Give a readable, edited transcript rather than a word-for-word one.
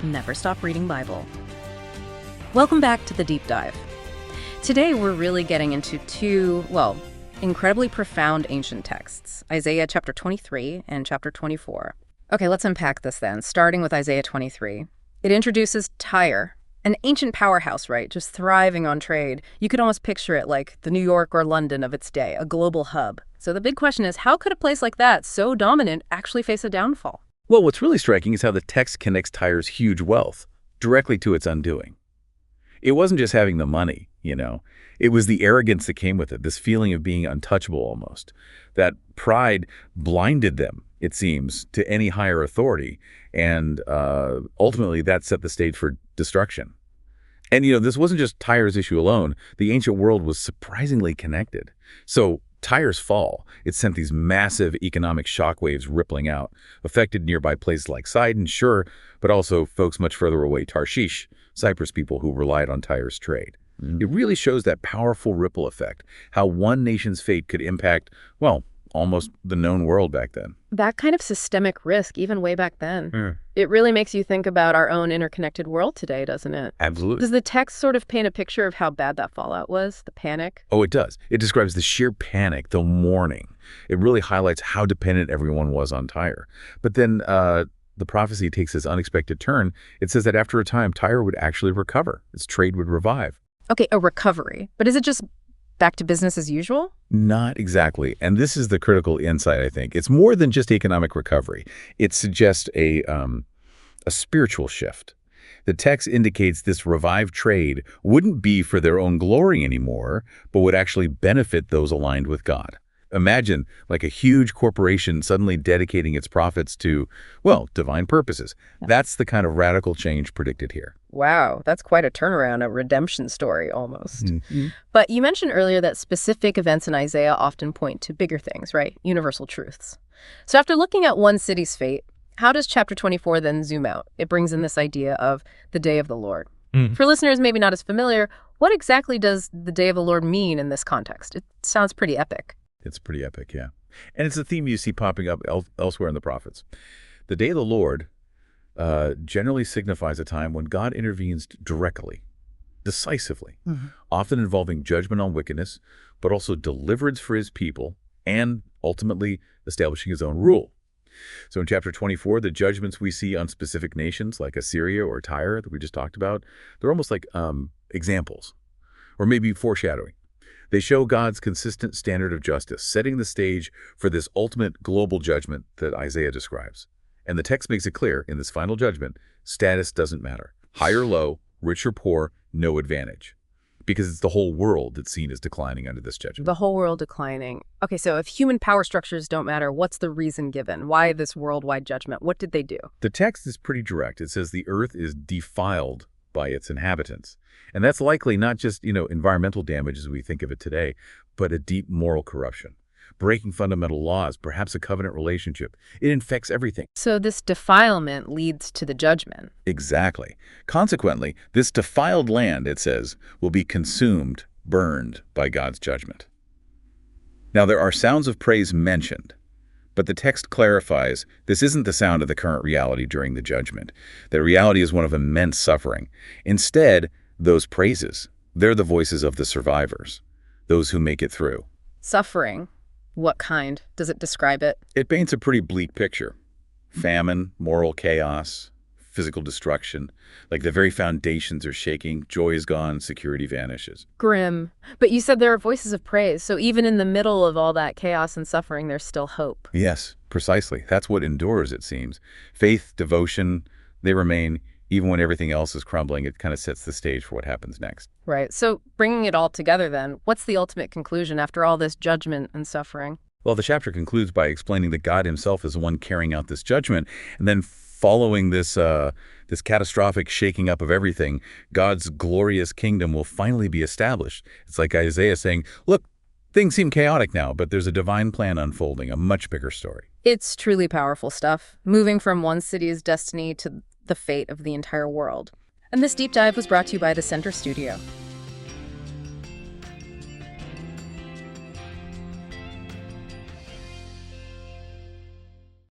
Never Stop Reading Bible. Welcome back to the Deep Dive. Today we're really getting into two, incredibly profound ancient texts, Isaiah chapter 23 and chapter 24. Okay, let's unpack this then, starting with Isaiah 23. It introduces Tyre, an ancient powerhouse, right? Just thriving on trade. You could almost picture it like the New York or London of its day, a global hub. So the big question is, how could a place like that, so dominant, actually face a downfall? Well, what's really striking is how the text connects Tyre's huge wealth directly to its undoing. It wasn't just having the money, It was the arrogance that came with it, this feeling of being untouchable almost. That pride blinded them, it seems, to any higher authority, and ultimately that set the stage for destruction. And, this wasn't just Tyre's issue alone. The ancient world was surprisingly connected. So Tyre's fall, it sent these massive economic shockwaves rippling out, affected nearby places like Sidon, sure, but also folks much further away, Tarshish, Cyprus people who relied on Tyre's trade. It really shows that powerful ripple effect, how one nation's fate could impact, almost the known world back then. That kind of systemic risk, even way back then. It really makes you think about our own interconnected world today, doesn't it? Absolutely. Does the text sort of paint a picture of how bad that fallout was, the panic? Oh, it does. It describes the sheer panic, the mourning. It really highlights how dependent everyone was on Tyre. But then the prophecy takes this unexpected turn. It says that after a time, Tyre would actually recover. Its trade would revive. Okay, a recovery. But is it just back to business as usual? Not exactly. And this is the critical insight, I think. It's more than just economic recovery. It suggests a spiritual shift. The text indicates this revived trade wouldn't be for their own glory anymore, but would actually benefit those aligned with God. Imagine like a huge corporation suddenly dedicating its profits to, divine purposes. That's the kind of radical change predicted here. Wow, that's quite a turnaround, a redemption story almost. But you mentioned earlier that specific events in Isaiah often point to bigger things, right? Universal truths. So after looking at one city's fate, how does chapter 24 then zoom out? It brings in this idea of the day of the Lord. For listeners maybe not as familiar, what exactly does the day of the Lord mean in this context? It sounds pretty epic. It's pretty epic, yeah. And it's a theme you see popping up elsewhere in the prophets. The day of the Lord generally signifies a time when God intervenes directly, decisively, often involving judgment on wickedness, but also deliverance for his people, and ultimately establishing his own rule. So in chapter 24, the judgments we see on specific nations like Assyria or Tyre that we just talked about, they're almost like examples, or maybe foreshadowing. They show God's consistent standard of justice, setting the stage for this ultimate global judgment that Isaiah describes. And the text makes it clear, in this final judgment, status doesn't matter. High or low, rich or poor, no advantage. Because it's the whole world that's seen as declining under this judgment. The whole world declining. Okay, so if human power structures don't matter, what's the reason given? Why this worldwide judgment? What did they do? The text is pretty direct. It says the earth is defiled by its inhabitants. And that's likely not just, environmental damage as we think of it today, but a deep moral corruption. Breaking fundamental laws, perhaps a covenant relationship. It infects everything. So this defilement leads to the judgment. Exactly. Consequently, this defiled land, it says, will be consumed, burned by God's judgment. Now, there are sounds of praise mentioned, but the text clarifies this isn't the sound of the current reality during the judgment. The reality is one of immense suffering. Instead, those praises, they're the voices of the survivors, those who make it through. Suffering. What kind? Does it describe it? It paints a pretty bleak picture. Famine, moral chaos, physical destruction. Like the very foundations are shaking, joy is gone, security vanishes. Grim. But you said there are voices of praise, so even in the middle of all that chaos and suffering, there's still hope. Yes, precisely. That's what endures, it seems. Faith, devotion, they remain. Even when everything else is crumbling, it kind of sets the stage for what happens next. Right. So bringing it all together then, what's the ultimate conclusion after all this judgment and suffering? Well, the chapter concludes by explaining that God himself is the one carrying out this judgment. And then following this catastrophic shaking up of everything, God's glorious kingdom will finally be established. It's like Isaiah saying, look, things seem chaotic now, but there's a divine plan unfolding, a much bigger story. It's truly powerful stuff, moving from one city's destiny to the fate of the entire world. And this deep dive was brought to you by the Center Studio.